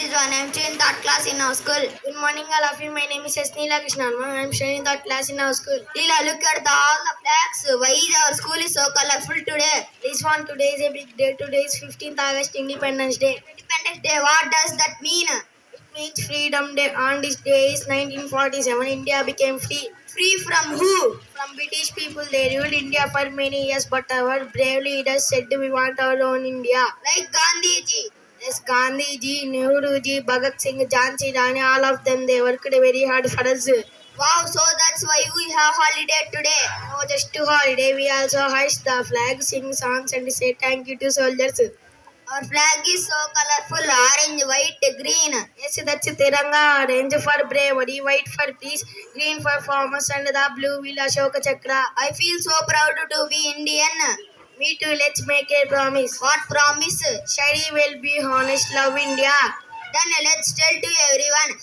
everyone. I am studying third class in our school. Good morning, all of you. My name is S. Neela Krishnan. I am studying third class in our school. Leela, look at all the flags. Why is our school is so colorful today? This one today is a big day. Today is 15th August, Independence Day. Independence Day, what does that mean? It means Freedom Day. On this day is 1947. India became free. Free from who? From British people. They ruled India for many years, but our brave leaders said we want our own India. Like Gandhiji. Yes, Gandhiji, Nehruji, Bhagat Singh, Jhansi Rani, all of them, they worked very hard for us. Wow, so that's why we have holiday today. No, just to holiday, we also hoist the flag, sing songs and say thank you to soldiers. Our flag is so colorful, orange, white, green. Yes, that's Tiranga, orange for bravery, white for peace, green for farmers and the blue will Ashoka Chakra. I feel so proud to be Indian. Me too, let's make a promise. What promise? Study will be honest, love India. Then let's tell to everyone.